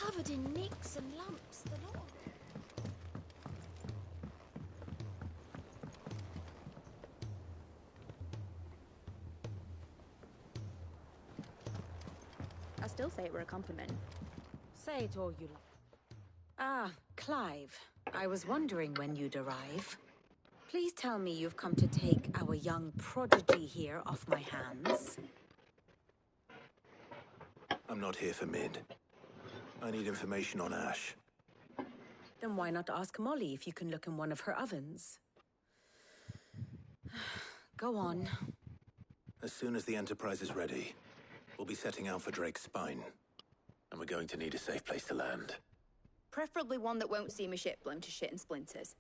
covered in nicks and lumps, the lot. I still say it were a compliment. Say it all you like. Ah, Clive. I was wondering when you'd arrive. Please tell me you've come to take our young prodigy here off my hands. I'm not here for Mid. I need information on Ash. Then why not ask Molly if you can look in one of her ovens? Go on. As soon as the Enterprise is ready, we'll be setting out for Drake's Spine. And we're going to need a safe place to land. Preferably one that won't see my ship blown to shit and splinters.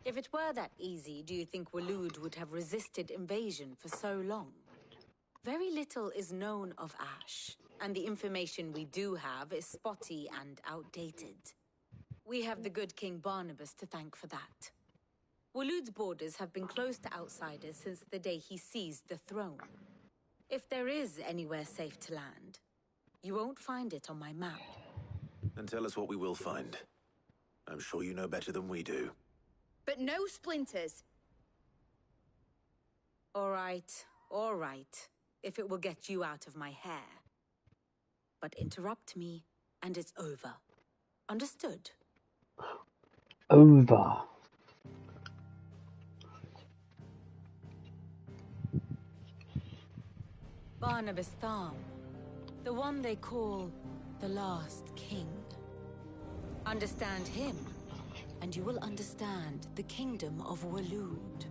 If it were that easy, do you think Waloed would have resisted invasion for so long? Very little is known of Ash, and the information we do have is spotty and outdated. We have the good King Barnabas to thank for that. Waloed's borders have been closed to outsiders since the day he seized the throne. If there is anywhere safe to land, you won't find it on my map. Then tell us what we will find. I'm sure you know better than we do. But no splinters. All right. If it will get you out of my hair. But interrupt me, and it's over. Understood? Over. Barnabas Tharm. The one they call the Last King. Understand him, and you will understand the kingdom of Waloed.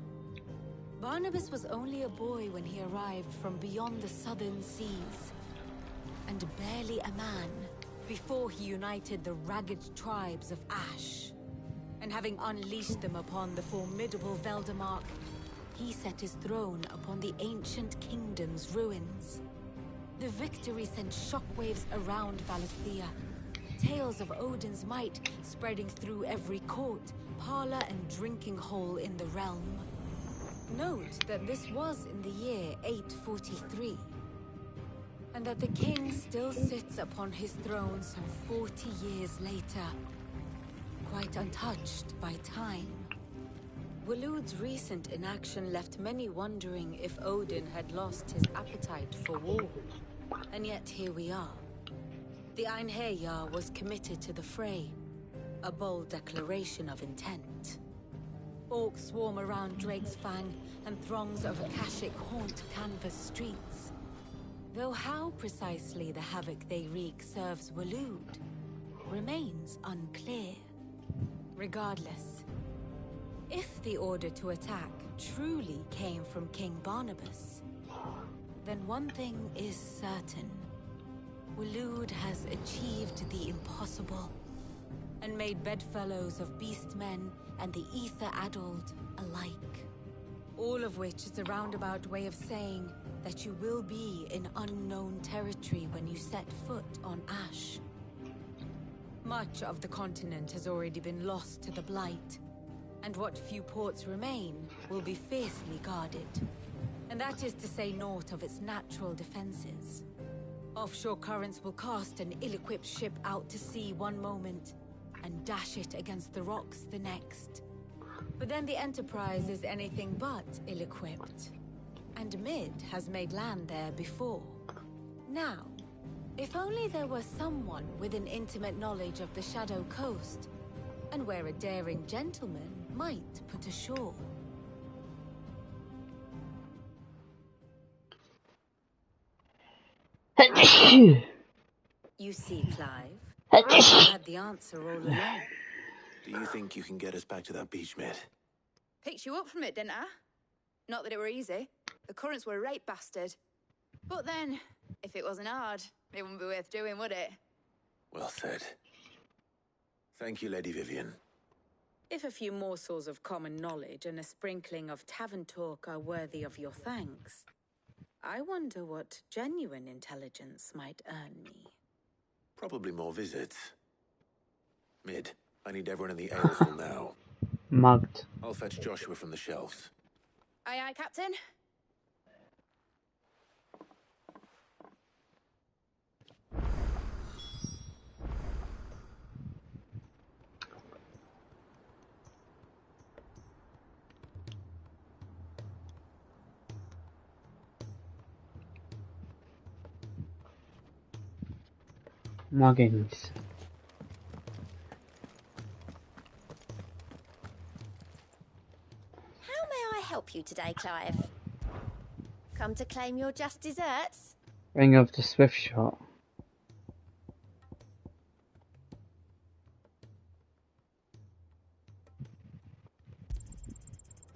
Barnabas was only a boy when he arrived from beyond the southern seas, and barely a man before he united the ragged tribes of Ash. And having unleashed them upon the formidable Veldamark, he set his throne upon the ancient kingdom's ruins. The victory sent shockwaves around Valisthea, tales of Odin's might spreading through every court, parlor, and drinking hole in the realm. Note that this was in the year 843, and that the king still sits upon his throne some 40 years later, quite untouched by time. Waloed's recent inaction left many wondering if Odin had lost his appetite for war. And yet here we are. The Einherjar was committed to the fray, a bold declaration of intent. Orcs swarm around Drake's Fang, and throngs of Akashic haunt Canvas streets. Though how precisely the havoc they wreak serves Waloed remains unclear. Regardless, if the order to attack truly came from King Barnabas, then one thing is certain. Waloed has achieved the impossible, and made bedfellows of beastmen and the ether-addled alike. All of which is a roundabout way of saying that you will be in unknown territory when you set foot on Ash. Much of the continent has already been lost to the Blight, and what few ports remain will be fiercely guarded. And that is to say naught of its natural defenses. Offshore currents will cast an ill-equipped ship out to sea one moment, and dash it against the rocks the next. But then the Enterprise is anything but ill-equipped. And Mid has made land there before. Now, if only there were someone with an intimate knowledge of the Shadow Coast, and where a daring gentleman might put ashore. You see, Clive, I had the answer all along. Do you think you can get us back to that beach, Mid? Picked you up from it, didn't I? Not that it were easy. The currents were a right bastard. But then, if it wasn't hard, it wouldn't be worth doing, would it? Well said. Thank you, Lady Vivian. If a few morsels of common knowledge and a sprinkling of tavern talk are worthy of your thanks, I wonder what genuine intelligence might earn me. Probably more visits. Mid, I need everyone in the ale hall now. Mugged. I'll fetch Joshua from the shelves. Aye, aye, Captain. Muggins. How may I help you today, Clive? Come to claim your just desserts? Ring of the Swift Shot.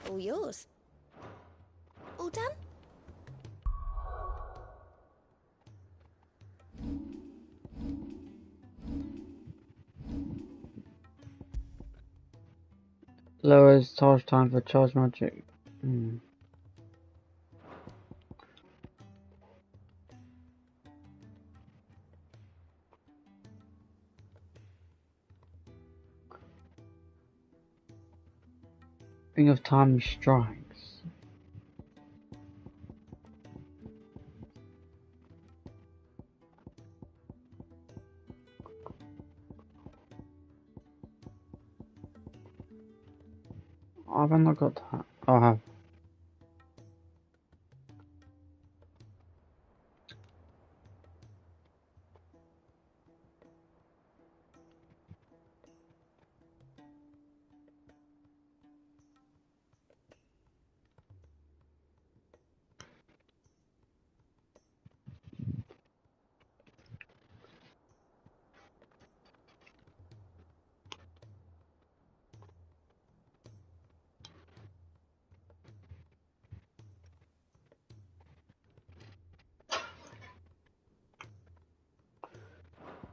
All yours. All done? Lowers charge time for charge magic. Ring of Time strikes. I haven't got that. Oh, I have.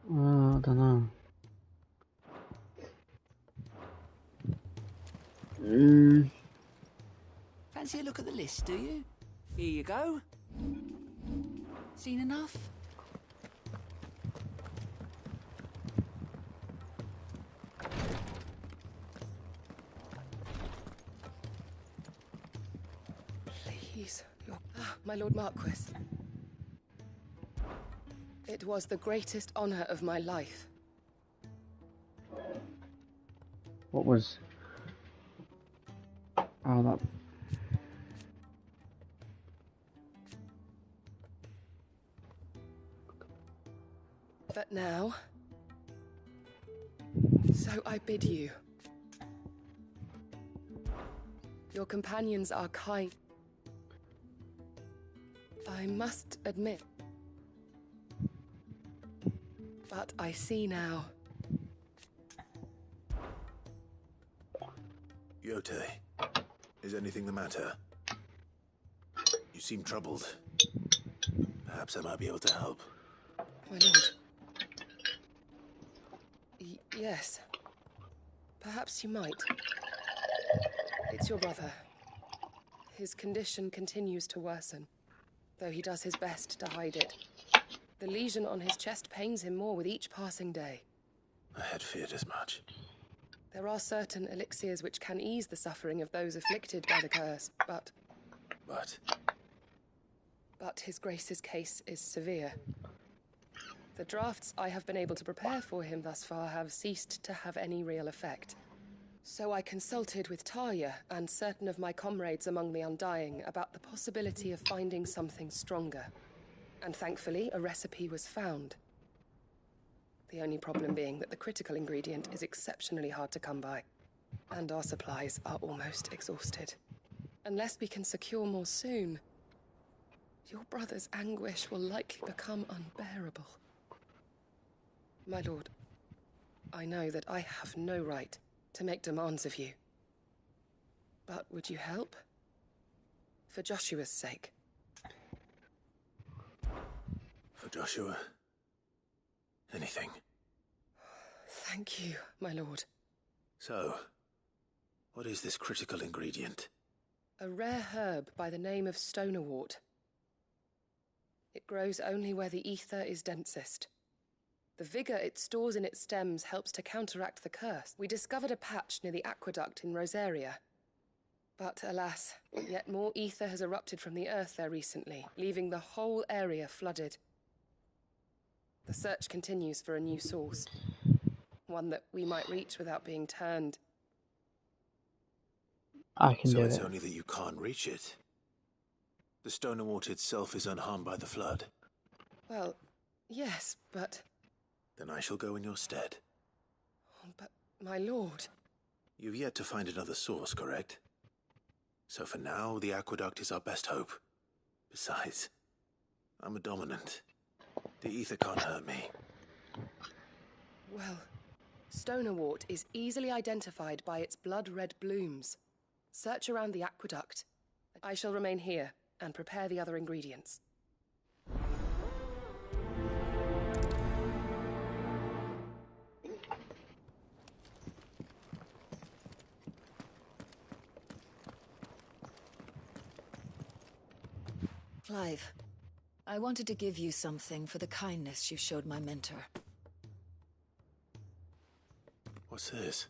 I don't know. Fancy a look at the list, do you? Here you go. Seen enough? Please, my Lord Marquis. It was the greatest honor of my life. What was... Oh, that... But now... So I bid you. Your companions are kind. I must admit. But I see now. Yote, is anything the matter? You seem troubled. Perhaps I might be able to help. My lord. Yes. Perhaps you might. It's your brother. His condition continues to worsen, though he does his best to hide it. The lesion on his chest pains him more with each passing day. I had feared as much. There are certain elixirs which can ease the suffering of those afflicted by the curse, but his grace's case is severe. The drafts I have been able to prepare for him thus far have ceased to have any real effect. So I consulted with Talia and certain of my comrades among the Undying about the possibility of finding something stronger. And thankfully, a recipe was found. The only problem being that the critical ingredient is exceptionally hard to come by, and our supplies are almost exhausted. Unless we can secure more soon, your brother's anguish will likely become unbearable. My lord, I know that I have no right to make demands of you. But would you help? For Joshua's sake. For Joshua? Anything. Thank you, my lord. So, what is this critical ingredient? A rare herb by the name of stonerwort. It grows only where the ether is densest. The vigor it stores in its stems helps to counteract the curse. We discovered a patch near the aqueduct in Rosaria. But alas, yet more ether has erupted from the earth there recently, leaving the whole area flooded. The search continues for a new source. One that we might reach without being turned. I can So do it's it. only that you can't reach it. The Stonerwort itself is unharmed by the flood. Well, yes, but Then I shall go in your stead. But, my lord... You've yet to find another source, correct? So for now, the aqueduct is our best hope. Besides, I'm a dominant. The ether can't hurt me. Well, Stonerwort is easily identified by its blood-red blooms. Search around the aqueduct. I shall remain here and prepare the other ingredients. Clive, I wanted to give you something for the kindness you showed my mentor. What's this?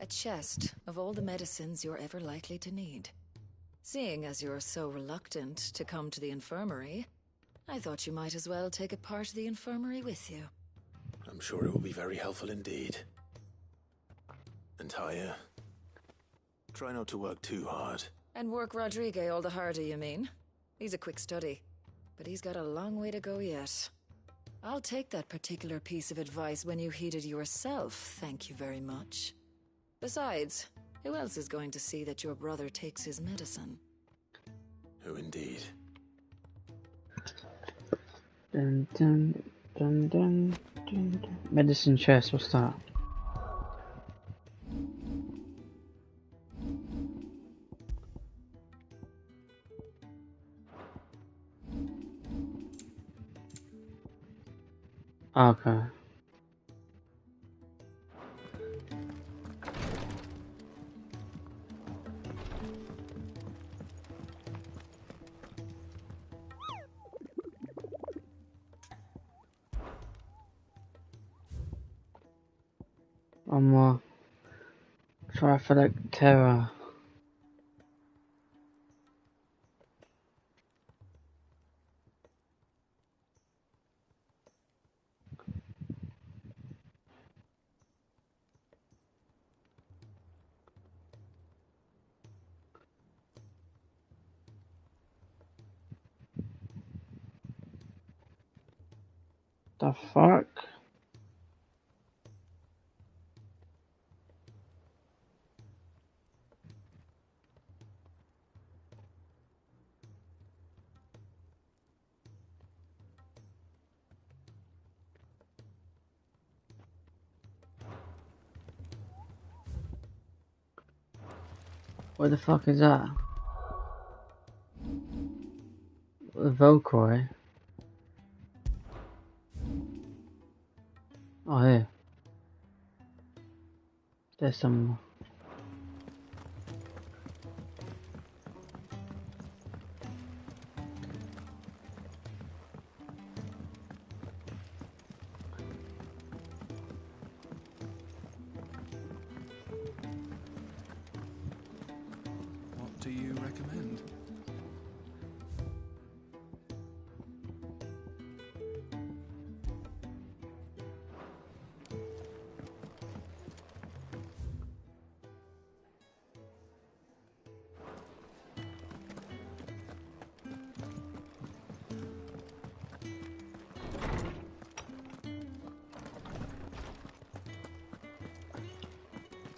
A chest of all the medicines you're ever likely to need. Seeing as you're so reluctant to come to the infirmary, I thought you might as well take a part of the infirmary with you. I'm sure it will be very helpful indeed. And Talia, try not to work too hard. And work Rodrigue all the harder, you mean? He's a quick study, but he's got a long way to go yet. I'll take that particular piece of advice when you heed it yourself, thank you very much. Besides, who else is going to see that your brother takes his medicine? Who indeed? Dun dun dun dun dun dun. Medicine chest, what's that? Okay. One more. Triphilic Terror. The fuck? What the fuck is that? The Volcroy? Oh, here. There's some... What do you recommend?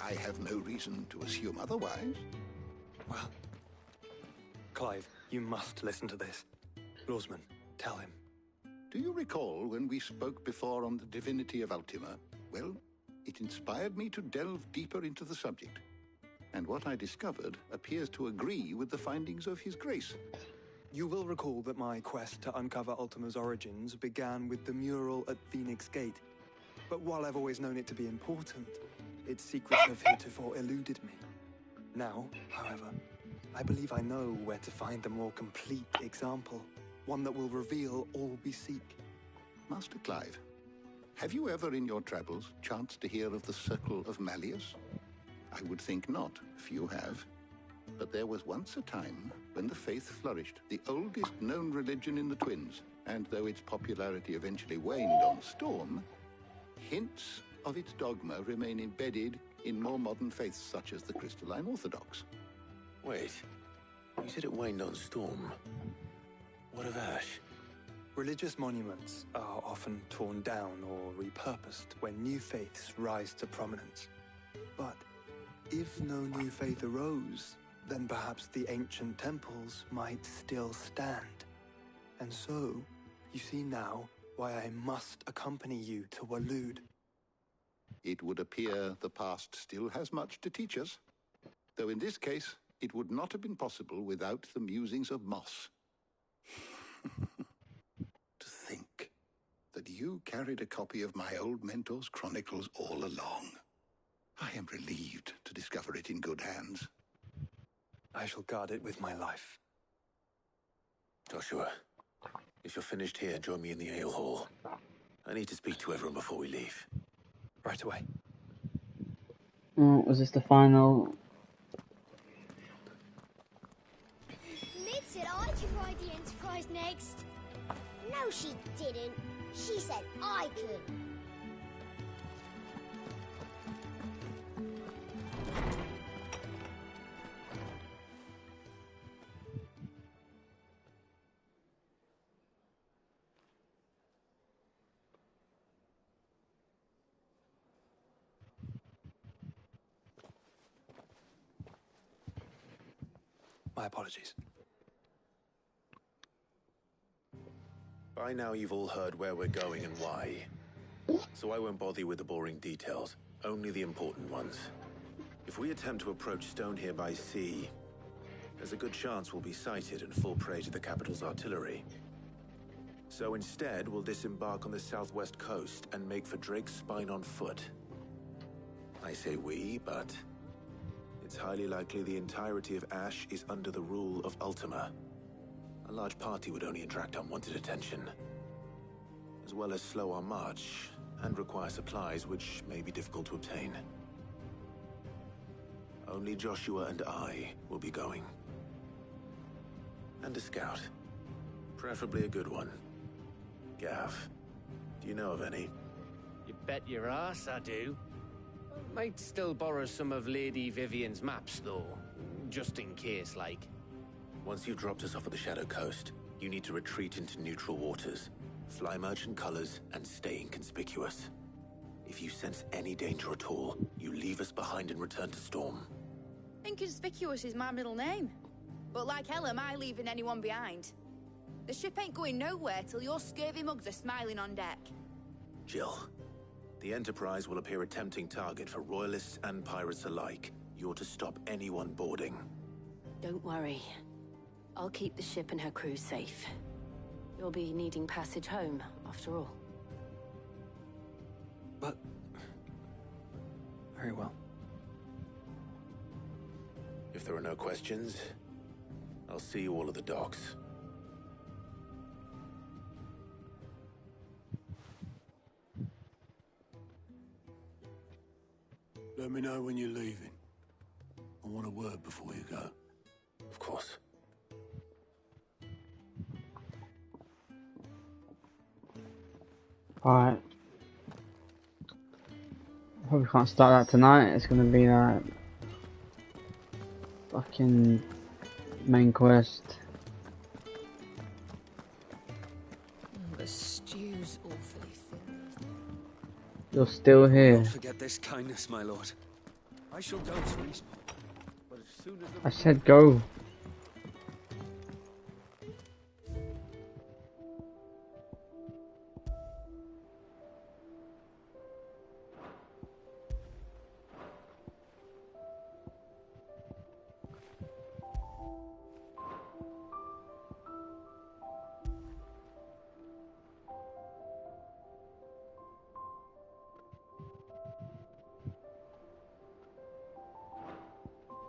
I have no reason to assume otherwise. Well, Clive, you must listen to this. Lawsman, tell him. Do you recall when we spoke before on the divinity of Ultima? Well, it inspired me to delve deeper into the subject. And what I discovered appears to agree with the findings of His Grace. You will recall that my quest to uncover Ultima's origins began with the mural at Phoenix Gate. But while I've always known it to be important, its secrets have heretofore eluded me. Now, however, I believe I know where to find the more complete example, one that will reveal all we seek. Master Clive, have you ever in your travels chanced to hear of the Circle of Malleus? I would think not, few have. But there was once a time when the faith flourished, the oldest known religion in the Twins, and though its popularity eventually waned on Storm, hints of its dogma remain embedded in more modern faiths such as the Crystalline Orthodox. Wait, you said it waned on Storm. What of Ash? Religious monuments are often torn down or repurposed when new faiths rise to prominence. But if no new faith arose, then perhaps the ancient temples might still stand. And so, you see now why I must accompany you to Waloed. It would appear the past still has much to teach us, though in this case, it would not have been possible without the musings of Moss. To think that you carried a copy of my old mentor's chronicles all along. I am relieved to discover it in good hands. I shall guard it with my life. Joshua, if you're finished here, join me in the ale hall. I need to speak to everyone before we leave. Right away. Oh, was this the final? Mid said I could ride the Enterprise next. No, she didn't. She said I could. My apologies. By now you've all heard where we're going and why. So I won't bother you with the boring details, only the important ones. If we attempt to approach Stone here by sea, there's a good chance we'll be sighted and fall prey to the capital's artillery. So instead, we'll disembark on the southwest coast and make for Drake's Spine on foot. I say we, but it's highly likely the entirety of Ash is under the rule of Ultima. A large party would only attract unwanted attention, as well as slow our march and require supplies which may be difficult to obtain. Only Joshua and I will be going. And a scout. Preferably a good one. Gav, do you know of any? You bet your ass I do. Might still borrow some of Lady Vivian's maps, though. Just in case, like. Once you've dropped us off at the Shadow Coast, you need to retreat into neutral waters, fly merchant colors, and stay inconspicuous. If you sense any danger at all, you leave us behind and return to Storm. Inconspicuous is my middle name. But like hell am I leaving anyone behind. The ship ain't going nowhere till your scurvy mugs are smiling on deck. Jill, the Enterprise will appear a tempting target for royalists and pirates alike. You're to stop anyone boarding. Don't worry. I'll keep the ship and her crew safe. You'll be needing passage home, after all. But... very well. If there are no questions, I'll see you all at the docks. Let me know when you're leaving. I want a word before you go. Of course. Alright. Probably can't start that tonight. It's gonna be that fucking main quest. The stew's awfully thin. You're still here. Don't forget this kindness, my lord. I shall go to respawn. But as soon as I said go.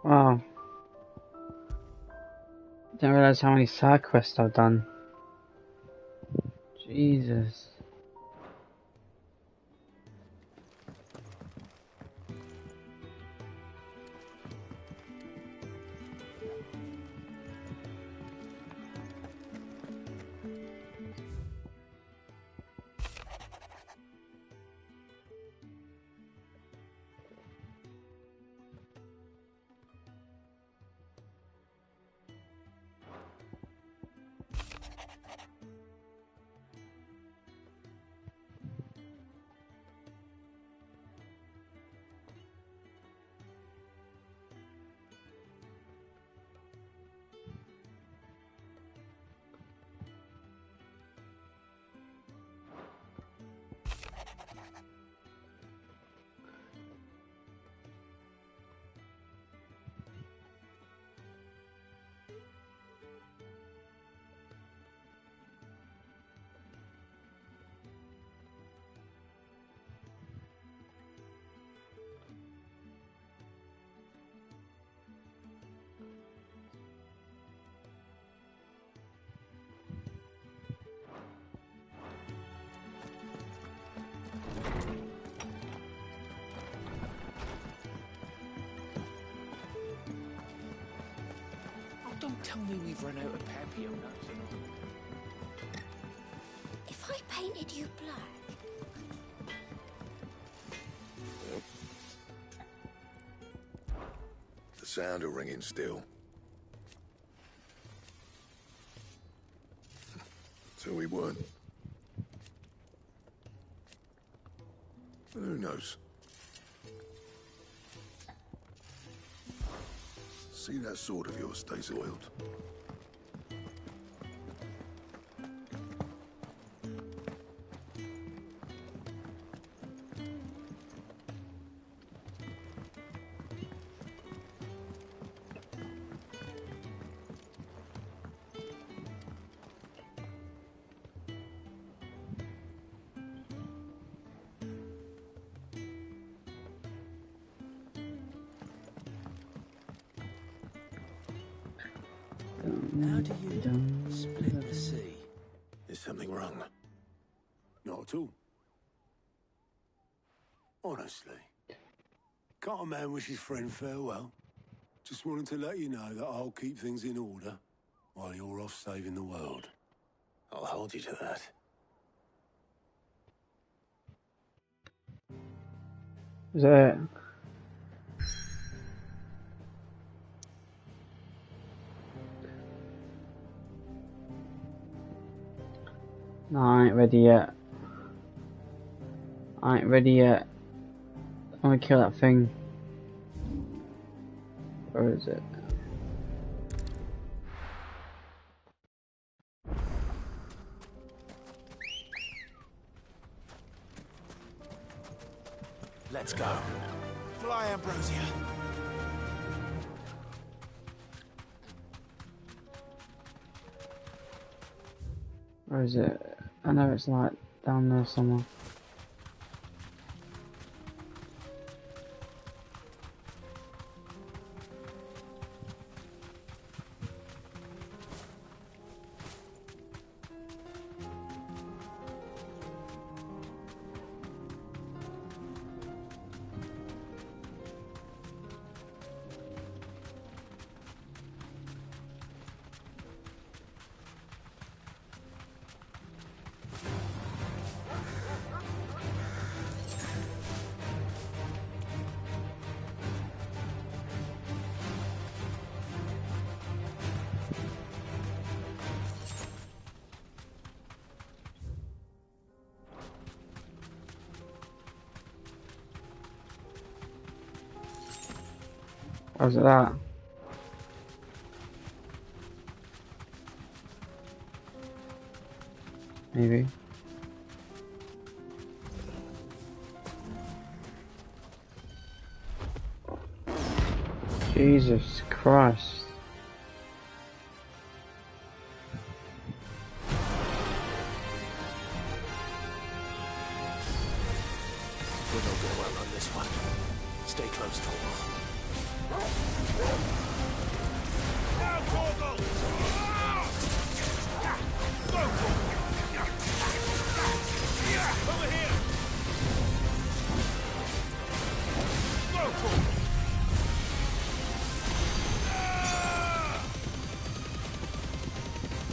Wow. Didn't realize how many side quests I've done. Jesus. Tell me we've run out of Papio nuts. If I painted you black... The sound of ringing still. So we weren't. Who knows? See that sword of yours stays oiled. How do you split the sea? Is something wrong? Not at all. Honestly. Can't a man wish his friend farewell? Just wanted to let you know that I'll keep things in order while you're off saving the world. I'll hold you to that. Is that it? No, I ain't ready yet. I ain't ready yet. I wanna kill that thing. Where is it? Let's go. Fly, Ambrosia. Where is it? I know it's like down there somewhere. How's it that? Maybe. Jesus Christ. We're not going well on this one. Stay close, Torgal. Over here! Go,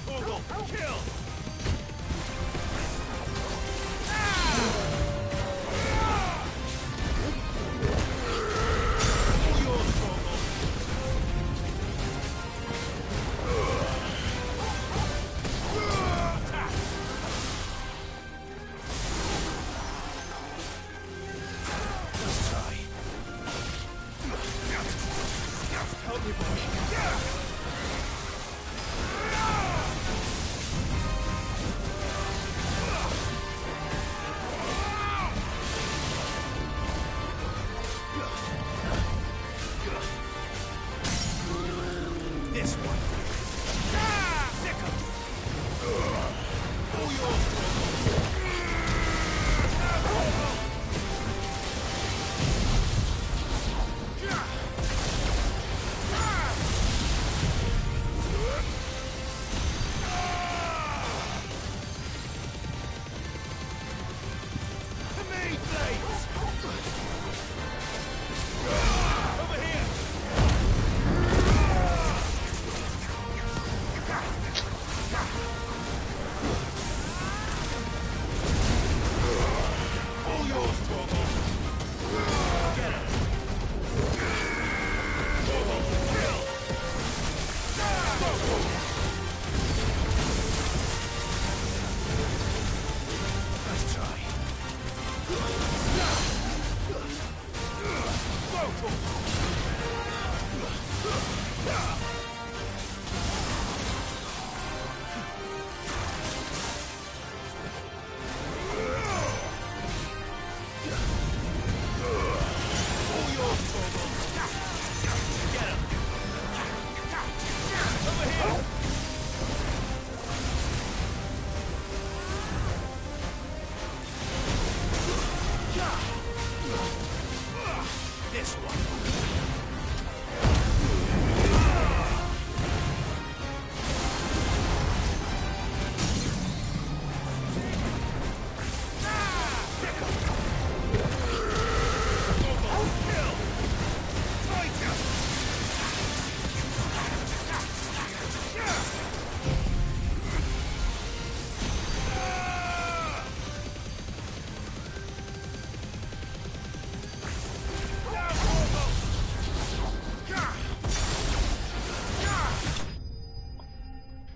Torgal, kill!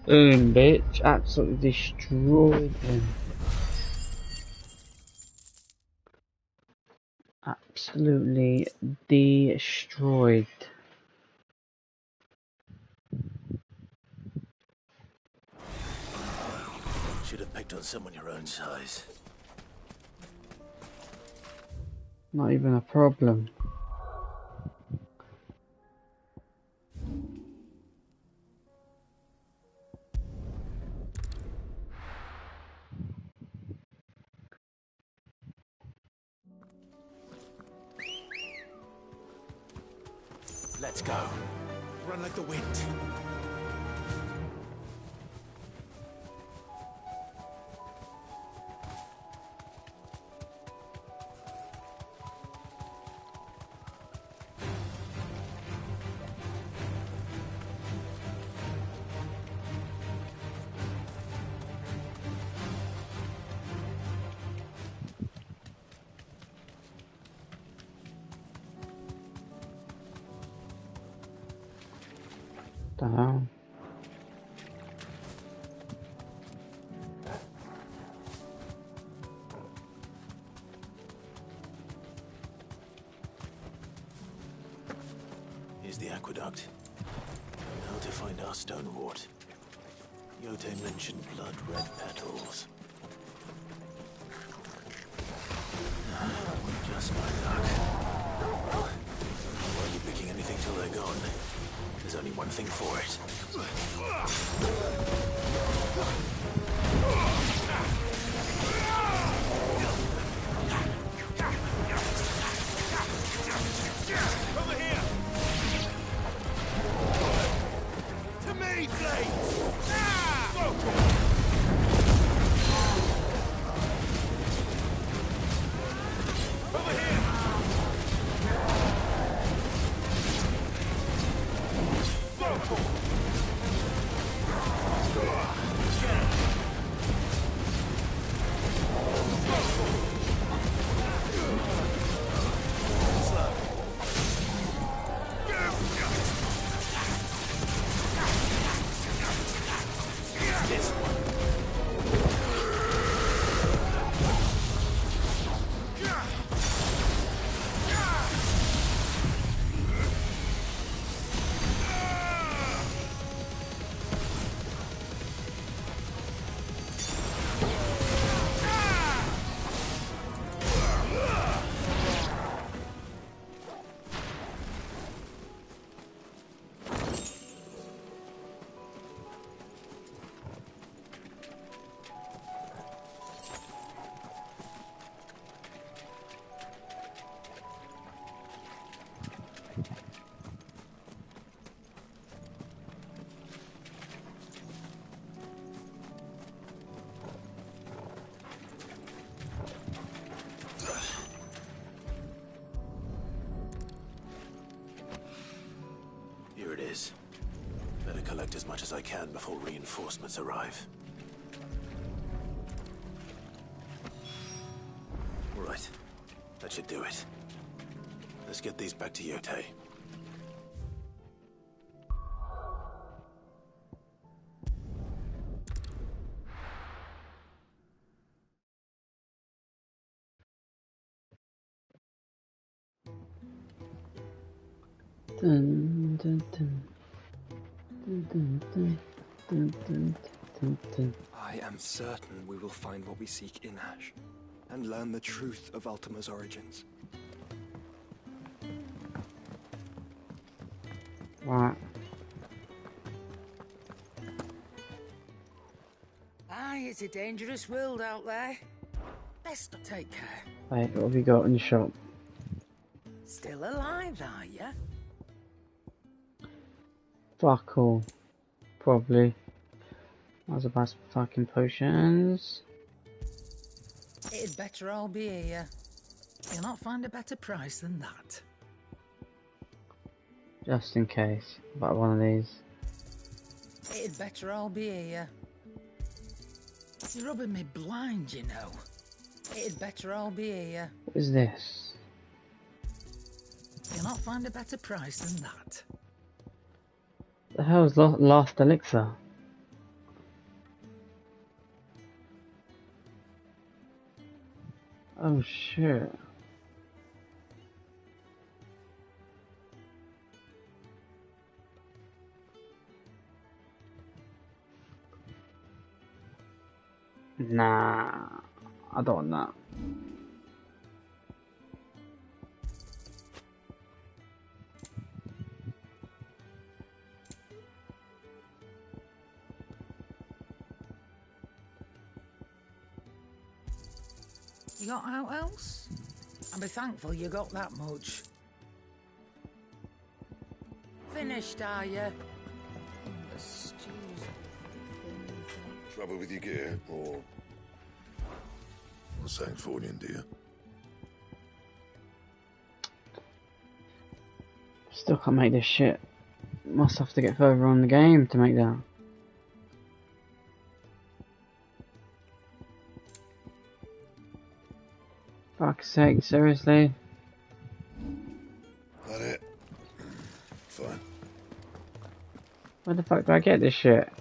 Boom, bitch. Absolutely destroyed him. Absolutely destroyed. Should have picked on someone your own size. Not even a problem. Let's go. Run like the wind. Down. Here's the aqueduct. Now to find our stonewort. Yote mentioned blood-red petals. Just my luck. Well, why are you picking anything till they're gone? There's only one thing for it. Over here! To me, Blades! Over here! Here it is. Better collect as much as I can before reinforcements arrive. Right. That should do it. Let's get these back to Yote. Dun, dun, dun. Dun, dun, dun, dun, dun, dun, dun. I am certain we will find what we seek in Ash, and learn the truth of Ultima's origins. Right. Aye, it's a dangerous world out there. Best take care. Right, what have you got in the shop? Still alive, are ya? Fuck all. Probably. I was about some fucking potions. It'd better all be here. You'll not find a better price than that. Just in case. About one of these. It'd better all be here. You're rubbing me blind, you know. It'd better all be here. What is this? You'll not find a better price than that. The hell's last elixir? Oh shit. Nah, I don't want that. You got out else? I'll be thankful you got that much. Finished, are you? The stew's Trouble with your gear, or Sancthornian deer? Still can't make this shit. Must have to get further on the game to make that. Fuck's sake, seriously? That it? Fine. Where the fuck do I get this shit?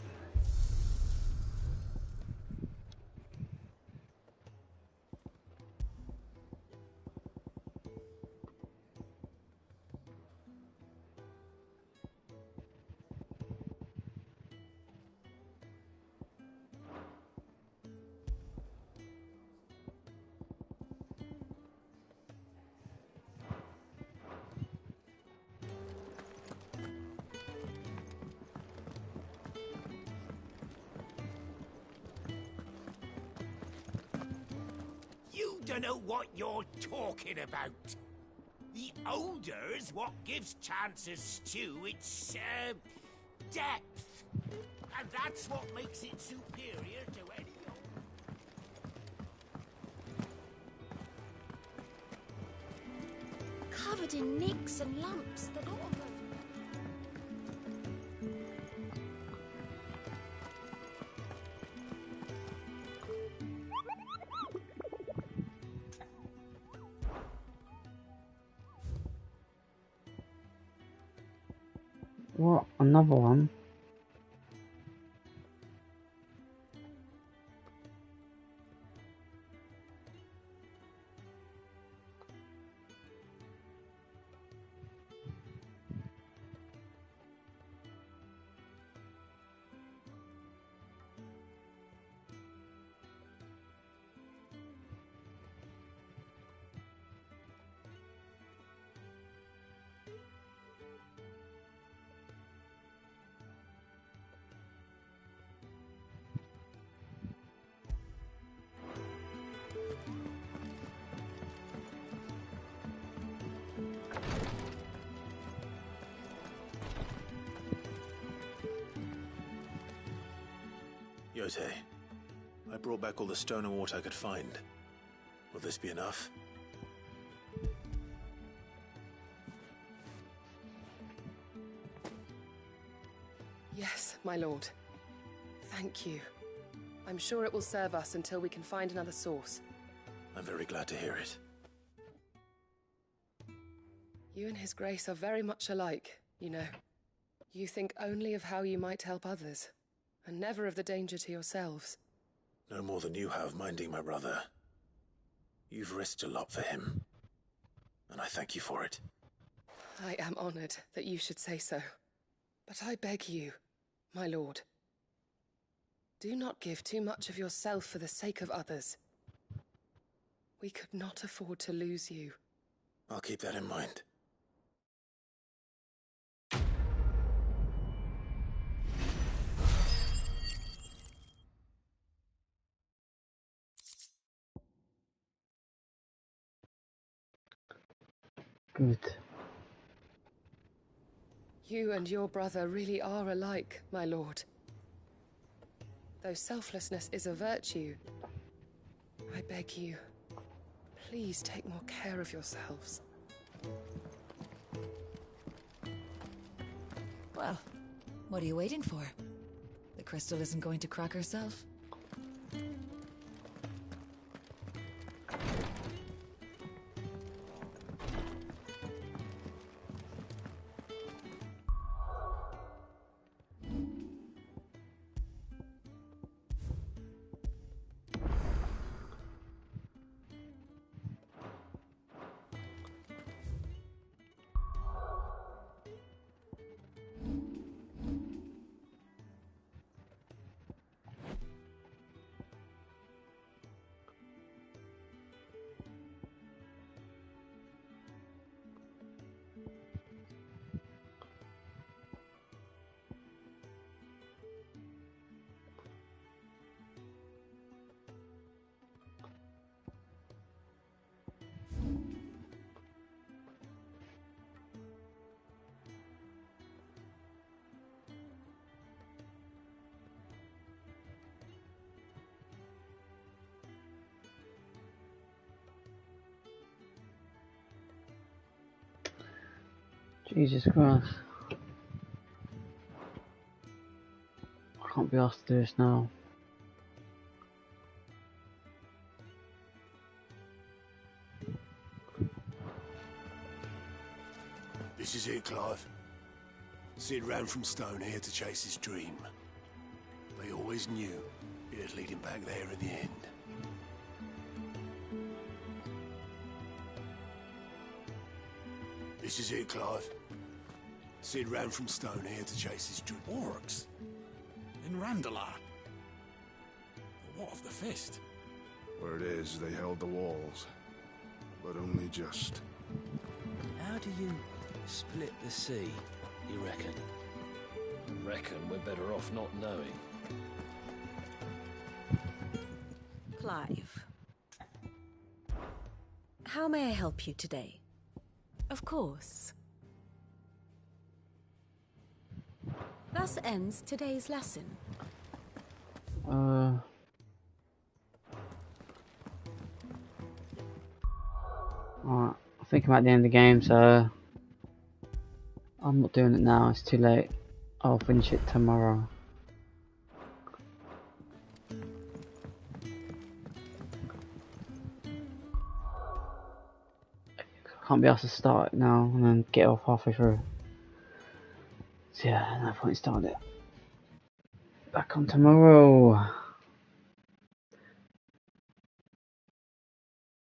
You don't know what you're talking about. The odour's what gives Chance's stew its, depth. And that's what makes it superior to any Covered in nicks and lumps, the lot of them. What? Another one? Yote, I brought back all the stone and water I could find. Will this be enough? Yes, my lord. Thank you. I'm sure it will serve us until we can find another source. I'm very glad to hear it. You and His Grace are very much alike, you know. You think only of how you might help others, and never of the danger to yourselves. No more than you have minding my brother. You've risked a lot for him, and I thank you for it. I am honored that you should say so. But I beg you, my lord, do not give too much of yourself for the sake of others. We could not afford to lose you. I'll keep that in mind. Good. You and your brother really are alike, my lord. Though selflessness is a virtue, I beg you, please take more care of yourselves. Well, what are you waiting for? The crystal isn't going to crack herself. Jesus Christ. I can't be asked to do this now. This is it, Clive. Sid ran from Stone here to chase his dream. They always knew it'd lead him back there in the end. This is it, Clive. Sid ran from Stone here to chase his dream. Orcs? In Randalar? What of the Fist? Word is they held the walls, but only just. How do you split the sea, you reckon? Reckon we're better off not knowing. Clive. How may I help you today? Of course. Thus ends today's lesson. Alright, I think I'm at the end of the game, so I'm not doing it now, it's too late. I'll finish it tomorrow. Can't be asked to start it now and then get off halfway through. So yeah, no point in starting it. Back on tomorrow.